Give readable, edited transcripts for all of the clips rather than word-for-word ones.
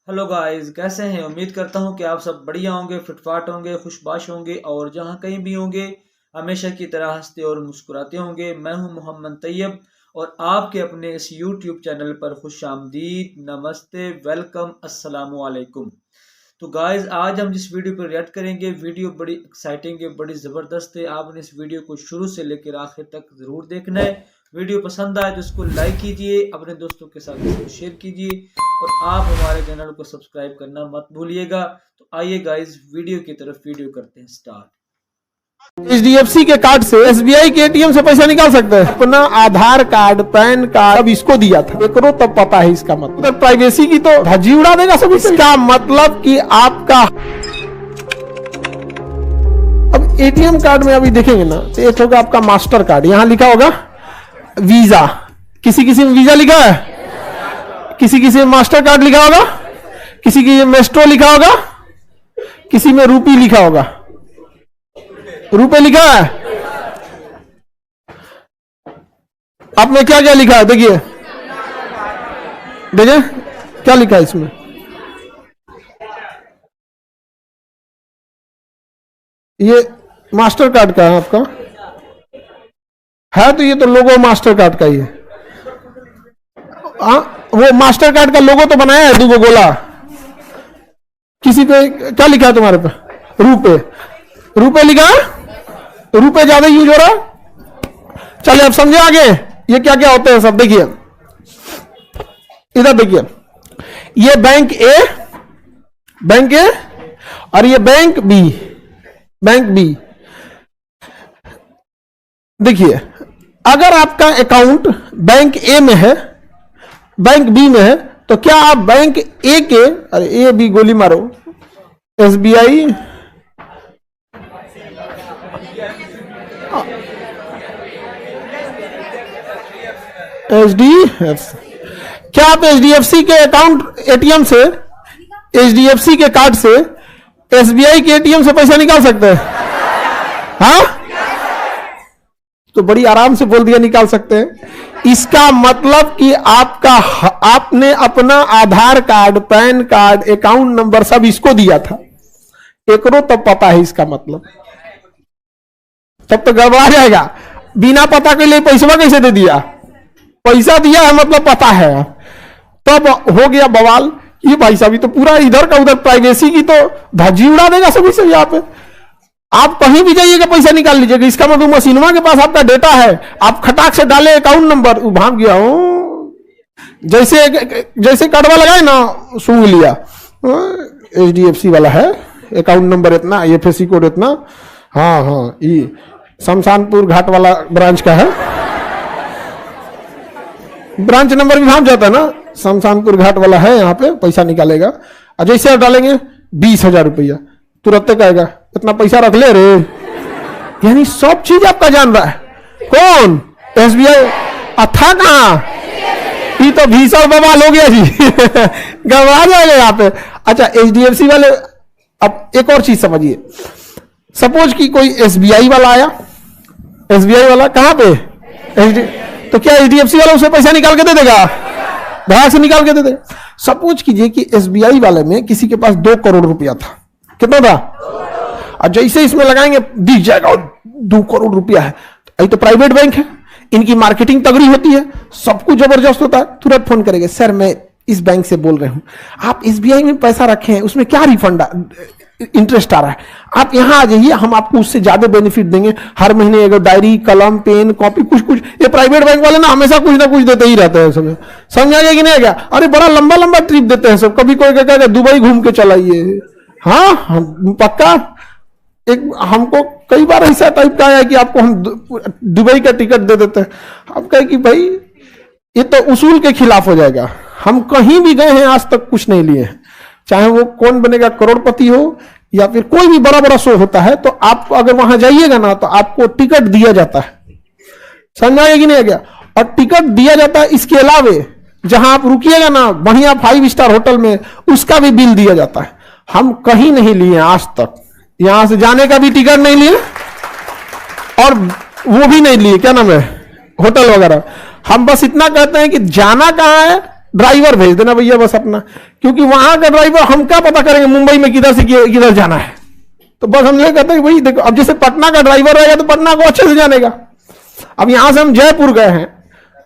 Hello guys, कैसे हैं। उम्मीद करता हूं कि आप सब बढ़िया होंगे, फिटफाट होंगे, खुशबाश होंगे और जहां कहीं भी होंगे हमेशा की तरह हंसते और मुस्कुराते होंगे। मैं हूं मोहम्मद तैयब और आपके अपने इस यूट्यूब चैनल पर खुश आमदीद, नमस्ते, वेलकम, अस्सलामु अलैकुम। तो गाइस, आज हम जिस वीडियो पर रिएक्ट करेंगे, वीडियो बड़ी एक्साइटिंग है, बड़ी ज़बरदस्त है। आपने इस वीडियो को शुरू से लेकर आखिर तक ज़रूर देखना है। वीडियो पसंद आए तो इसको लाइक कीजिए, अपने दोस्तों के साथ इसको शेयर कीजिए और आप हमारे चैनल को सब्सक्राइब करना मत भूलिएगा। तो आइए गाइस, वीडियो की तरफ वीडियो करते हैं स्टार्ट। एचडीएफसी के कार्ड से एसबीआई के एटीएम से पैसा निकाल सकते हैं। अपना आधार कार्ड, पैन कार्ड अब इसको दिया था, एकरो तब पता है इसका मतलब। प्राइवेसी की तो धज्जी उड़ा देगा सब। इसका मतलब कि आपका अब एटीएम कार्ड में अभी देखेंगे ना तो एक होगा आपका मास्टर कार्ड, यहां लिखा होगा वीजा। किसी किसी में वीजा लिखा है, किसी किसी में मास्टर कार्ड लिखा होगा, किसी की मेस्ट्रो लिखा होगा, किसी में रूपी लिखा होगा। रुपए लिखा है, आपने क्या क्या लिखा है देखिए, देखिए क्या लिखा है इसमें। ये मास्टर कार्ड का है आपका, है तो ये तो लोगो मास्टर कार्ड का ही है। वो मास्टर कार्ड का लोगो तो बनाया है दो गोला। किसी पे क्या लिखा है तुम्हारे पे? रुपए, रुपए लिखा है, रुपए ज्यादा यूज हो रहा है। चलिए अब समझे आगे ये क्या क्या होते हैं सब। देखिए इधर देखिए, ये बैंक ए, बैंक ए और ये बैंक बी, बैंक बी। देखिए अगर आपका अकाउंट बैंक ए में है, बैंक बी में है, तो क्या आप बैंक ए के, अरे ए बी गोली मारो, एसबीआई एचडीएफसी, क्या आप एचडीएफसी के अकाउंट एटीएम से, एचडीएफसी के कार्ड से एसबीआई के एटीएम से पैसा निकाल सकते हैं? हाँ, तो बड़ी आराम से बोल दिया निकाल सकते हैं। इसका मतलब कि आपका, आपने अपना Aadhaar card, PAN card, account number सब इसको दिया था, एकरो तब पता है इसका मतलब। तब तो गड़बड़ा जाएगा। बिना पता के लिए पैसा कैसे दे दिया? पैसा दिया है मतलब पता है, तब हो गया बवाल। ये भाई साहब तो पूरा इधर का उधर, प्राइवेसी की तो धज्जी उड़ा देगा सभी से। यहाँ पे आप कहीं भी जाइएगा पैसा निकाल लीजिएगा। इसका मतलब मशीनवा के पास आपका डेटा है, आप खटाक से डाले अकाउंट नंबर, भाग गया हूं। जैसे जैसे कार्डवा लगाए ना, सूंघ लिया, एचडीएफसी वाला है, अकाउंट नंबर इतना, एफएससी कोड इतना, हाँ हाँ, ये शमशानपुर घाट वाला ब्रांच का है। ब्रांच नंबर भी भाग जाता है ना, शमशानपुर घाट वाला है, यहाँ पे पैसा निकालेगा। और जैसे आप डालेंगे 20,000 रुपया, तुरंत कहेगा इतना पैसा रख ले रे। यानी सब चीज आपका जान रहा है। कौन? एसबीआई। था कहाँ? ये तो भीषण बवाल हो गया जी। गड़बड़ा जाएगा यहाँ पे। अच्छा, एचडीएफसी वाले, अब एक और चीज समझिए। सपोज कि कोई एसबीआई वाला आया, एसबीआई वाला कहाँ पे? तो क्या एचडीएफसी वाला उसे पैसा निकाल के दे देगा? भाग से निकाल के दे देगा। सपोज कीजिए कि एसबीआई वाले में किसी के पास 2 करोड़ रुपया था। कितना था? और जैसे इसमें लगाएंगे दिख जाएगा 2 करोड़ रुपया है। ये तो प्राइवेट बैंक है, इनकी मार्केटिंग तगड़ी होती है, सब कुछ जबरदस्त होता है। तुरंत फोन करेंगे, सर मैं इस बैंक से बोल रहे हूं, आप एसबीआई में पैसा रखे हैं, उसमें क्या रिफंड इंटरेस्ट आ रहा है, आप यहां आ जाइए, हम आपको उससे ज्यादा बेनिफिट देंगे। हर महीने अगर डायरी, कलम, पेन, कॉपी, कुछ कुछ। ये प्राइवेट बैंक वाले ना हमेशा कुछ ना कुछ देते ही रहते हैं सब। समझ आ गया कि नहीं आ गया? अरे बड़ा लंबा लंबा ट्रिप देते हैं सब। कभी कोई कहता है दुबई घूम के चलाइए, हाँ पक्का। एक हमको कई बार ऐसा टाइप का है कि आपको हम दुबई का टिकट दे देते हैं। आप कहे कि भाई ये तो उसूल के खिलाफ हो जाएगा। हम कहीं भी गए हैं आज तक कुछ नहीं लिए हैं, चाहे वो कौन बनेगा करोड़पति हो या फिर कोई भी बड़ा बड़ा शो होता है, तो आप अगर वहां जाइएगा ना तो आपको टिकट दिया जाता है। समझ आएगा कि नहीं आ गया? और टिकट दिया जाता है, इसके अलावे जहां आप रुकिएगा ना बढ़िया 5 स्टार होटल में, उसका भी बिल दिया जाता है। हम कहीं नहीं लिए आज तक, यहां से जाने का भी टिकट नहीं लिए और वो भी नहीं लिए, क्या नाम है, होटल वगैरह। हम बस इतना कहते हैं कि जाना कहां है ड्राइवर भेज देना भैया बस अपना, क्योंकि वहां का ड्राइवर, हम क्या पता करेंगे मुंबई में किधर से किधर जाना है। तो बस हम ये कहते हैं भाई देखो, अब जैसे पटना का ड्राइवर रहेगा तो पटना को अच्छे से जानेगा। अब यहां से हम जयपुर गए हैं,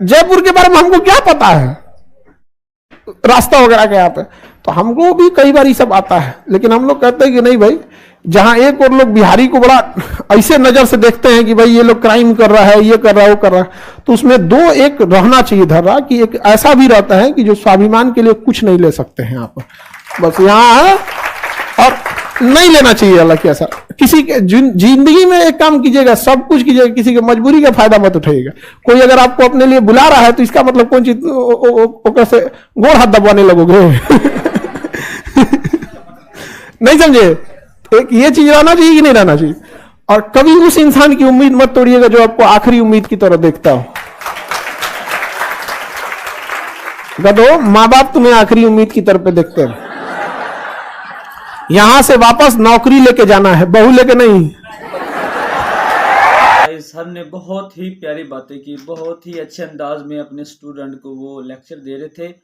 जयपुर के बारे में हमको क्या पता है, रास्ता वगैरह के यहाँ पे, तो हमको भी कई बार ये सब आता है। लेकिन हम लोग कहते हैं कि नहीं भाई, जहां एक और लोग बिहारी को बड़ा ऐसे नजर से देखते हैं कि भाई ये लोग क्राइम कर रहा है, ये कर रहा है, वो कर रहा है, तो उसमें दो एक रहना चाहिए धर्रा कि एक ऐसा भी रहता है कि जो स्वाभिमान के लिए कुछ नहीं ले सकते हैं आप, बस यहाँ है और नहीं लेना चाहिए। हालांकि ऐसा किसी के जिंदगी में एक काम कीजिएगा, सब कुछ कीजिएगा, किसी की मजबूरी का फायदा मत उठाइएगा। कोई अगर आपको अपने लिए बुला रहा है तो इसका मतलब कौन चीज से गोड़ हाथ दबाने लगोगे नहीं समझे, एक ये चीज रहना चाहिए कि नहीं रहना चाहिए। और कभी उस इंसान की उम्मीद मत तोड़िएगा जो आपको आखिरी उम्मीद की तरह देखता हो। गधो, माँ बाप तुम्हें आखिरी उम्मीद की तरफ देखते हैं, यहां से वापस नौकरी लेके जाना है, बहू लेके नहीं। सर ने बहुत ही प्यारी बातें की, बहुत ही अच्छे अंदाज में अपने स्टूडेंट को वो लेक्चर दे रहे थे,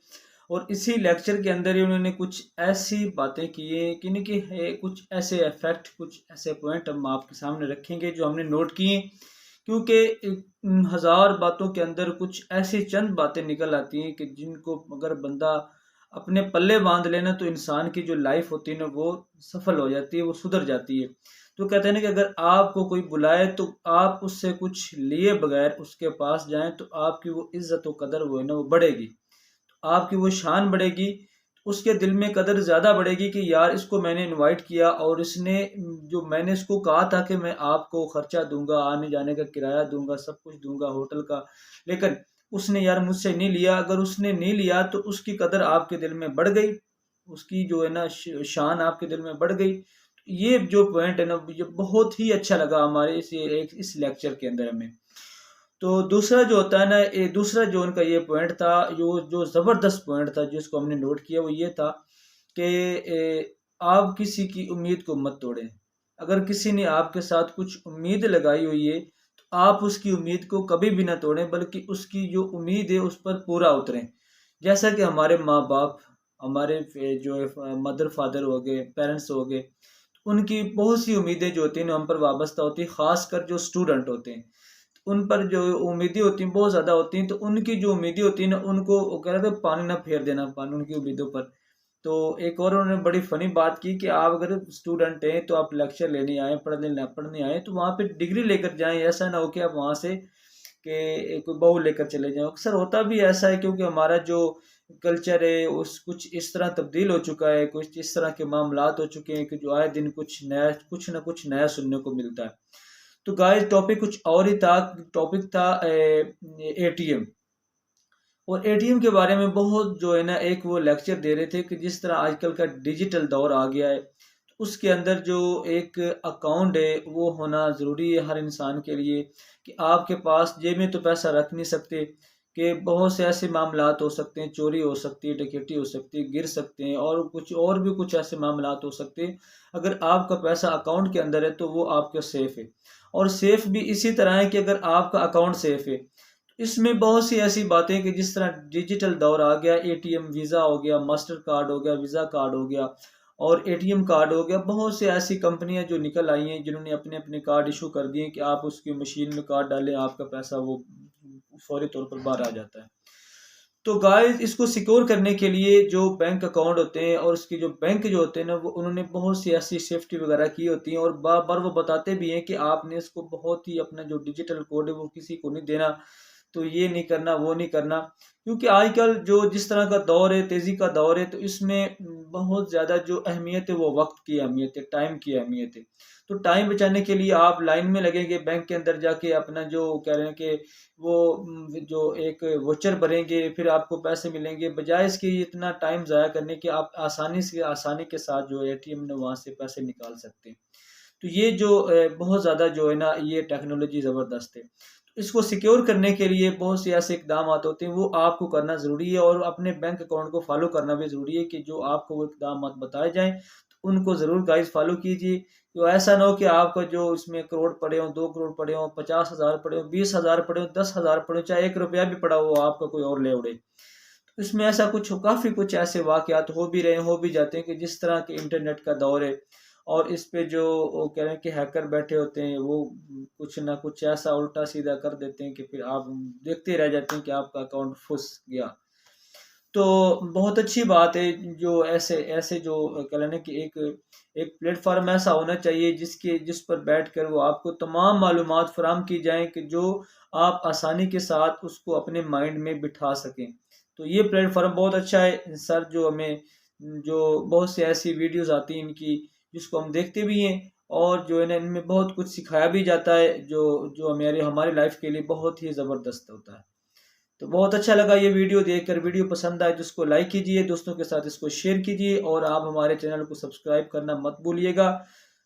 और इसी लेक्चर के अंदर ही उन्होंने कुछ ऐसी बातें की है कि कुछ ऐसे इफेक्ट, कुछ ऐसे पॉइंट हम आपके सामने रखेंगे जो हमने नोट किए, क्योंकि हजार बातों के अंदर कुछ ऐसी चंद बातें निकल आती हैं कि जिनको अगर बंदा अपने पल्ले बांध लेना तो इंसान की जो लाइफ होती है ना वो सफल हो जाती है, वो सुधर जाती है। तो कहते हैं ना कि अगर आपको कोई बुलाए तो आप उससे कुछ लिए बगैर उसके पास जाएं तो आपकी वो इज्जत व कदर वो है ना वो बढ़ेगी, आपकी वो शान बढ़ेगी, उसके दिल में कदर ज़्यादा बढ़ेगी कि यार इसको मैंने इनवाइट किया और इसने जो मैंने इसको कहा था कि मैं आपको खर्चा दूंगा, आने जाने का किराया दूंगा, सब कुछ दूंगा होटल का, लेकिन उसने यार मुझसे नहीं लिया। अगर उसने नहीं लिया तो उसकी कदर आपके दिल में बढ़ गई, उसकी जो है ना शान आपके दिल में बढ़ गई। ये जो पॉइंट है ना ये बहुत ही अच्छा लगा हमारे इस लेक्चर के अंदर हमें। तो दूसरा जो होता है ना, दूसरा जो उनका ये पॉइंट था, जो ज़बरदस्त पॉइंट था जिसको हमने नोट किया, वो ये था कि आप किसी की उम्मीद को मत तोड़ें। अगर किसी ने आपके साथ कुछ उम्मीद लगाई हुई है तो आप उसकी उम्मीद को कभी भी ना तोड़ें, बल्कि उसकी जो उम्मीद है उस पर पूरा उतरें। जैसा कि हमारे माँ बाप, हमारे जो मदर फादर हो गए, पेरेंट्स हो गए, उनकी बहुत सी उम्मीदें जो होती हैं हम पर वाबस्ता होती है, ख़ासकर जो स्टूडेंट होते हैं उन पर जो उम्मीदें होती हैं बहुत ज़्यादा होती हैं। तो उनकी जो उम्मीदें होती हैं ना उनको वो कह रहे थे पानी ना फेर देना, पानी उनकी उम्मीदों पर। तो एक और उन्होंने बड़ी फ़नी बात की कि आप अगर स्टूडेंट हैं तो आप लेक्चर लेने आए, पढ़ने आए तो वहाँ पे डिग्री लेकर जाएं, ऐसा ना हो कि आप वहाँ से कि कोई बहू लेकर चले जाएं। अक्सर होता भी ऐसा है क्योंकि हमारा जो कल्चर है उस कुछ इस तरह तब्दील हो चुका है, कुछ इस तरह के मामलात हो चुके हैं कि जो आए दिन कुछ ना कुछ नया सुनने को मिलता है। तो गाइस टॉपिक कुछ और ही था, टॉपिक था एटीएम। और एटीएम के बारे में बहुत जो है ना एक वो लेक्चर दे रहे थे कि जिस तरह आजकल का डिजिटल दौर आ गया है तो उसके अंदर जो एक अकाउंट है वो होना ज़रूरी है हर इंसान के लिए, कि आपके पास जेब में तो पैसा रख नहीं सकते, कि बहुत से ऐसे मामलात हो सकते हैं, चोरी हो सकती है, डकैती हो सकती है, गिर सकते हैं, और भी कुछ ऐसे मामलात हो सकते हैं। अगर आपका पैसा अकाउंट के अंदर है तो वो आपका सेफ है। और सेफ भी इसी तरह है कि अगर आपका अकाउंट सेफ है तो इसमें बहुत सी ऐसी बातें कि जिस तरह डिजिटल दौर आ गया, एटीएम, वीज़ा हो गया, मास्टर कार्ड हो गया, वीज़ा कार्ड हो गया और एटीएम कार्ड हो गया, बहुत से ऐसी कंपनियां जो निकल आई हैं जिन्होंने अपने अपने कार्ड इशू कर दिए कि आप उसकी मशीन में कार्ड डालें, आपका पैसा वो फौरी तौर पर बाहर आ जाता है। तो गाइस इसको सिक्योर करने के लिए जो बैंक अकाउंट होते हैं और उसके जो बैंक जो होते हैं ना वो उन्होंने बहुत सी ऐसी सेफ्टी वगैरह की होती हैं, और बार बार वो बताते भी हैं कि आपने इसको बहुत ही अपना जो डिजिटल कोड है वो किसी को नहीं देना, तो ये नहीं करना, वो नहीं करना। क्योंकि आजकल जो जिस तरह का दौर है, तेज़ी का दौर है, तो इसमें बहुत ज़्यादा जो अहमियत है वो वक्त की अहमियत है, टाइम की अहमियत है। तो टाइम बचाने के लिए आप लाइन में लगेंगे बैंक के अंदर जाके, अपना जो कह रहे हैं कि वो जो एक वोचर भरेंगे, फिर आपको पैसे मिलेंगे, बजाय इसके इतना टाइम ज़ाया करने के आप आसानी के साथ जो एटीएम में वहाँ से पैसे निकाल सकते हैं। तो ये जो बहुत ज़्यादा जो है ना ये टेक्नोलॉजी ज़बरदस्त है। तो इसको सिक्योर करने के लिए बहुत से ऐसे इकदाम होते हैं वो आपको करना ज़रूरी है, और अपने बैंक अकाउंट को फॉलो करना भी ज़रूरी है कि जो आपको वो इकदाम बताए जाएँ तो उनको ज़रूर गाइस फॉलो कीजिए। तो ऐसा ना हो कि आपका जो इसमें करोड़ पड़े हों, 2 करोड़ पड़े हों, 50,000 पड़े हों, 20,000 पड़े हों, 10,000 पड़े हों, चाहे 1 रुपया भी पड़ा हो आपका कोई और ले उड़े। इसमें ऐसा कुछ काफ़ी कुछ ऐसे वाक़यात हो भी रहे हैं, हो भी जाते हैं कि जिस तरह के इंटरनेट का दौर है और इस पे जो वो कह रहे हैं कि हैकर बैठे होते हैं, वो कुछ ना कुछ ऐसा उल्टा-सीधा कर देते हैं कि फिर आप देखते रह जाते हैं कि आपका अकाउंट फँस गया। तो बहुत अच्छी बात है जो ऐसे ऐसे जो कह लें ना कि एक एक प्लेटफ़ॉर्म ऐसा होना चाहिए जिस पर बैठकर वो आपको तमाम मालूमात फ़राहम की जाएँ कि जो आप आसानी के साथ उसको अपने माइंड में बिठा सकें। तो ये प्लेटफ़ॉर्म बहुत अच्छा है सर, जो हमें जो बहुत सी ऐसी वीडियोज़ आती हैं इनकी, जिसको हम देखते भी हैं और जो है ना इनमें बहुत कुछ सिखाया भी जाता है जो जो हमारे हमारी लाइफ़ के लिए बहुत ही ज़बरदस्त होता है। तो बहुत अच्छा लगा ये वीडियो देखकर। वीडियो पसंद आए तो इसको लाइक कीजिए, दोस्तों के साथ इसको शेयर कीजिए और आप हमारे चैनल को सब्सक्राइब करना मत भूलिएगा।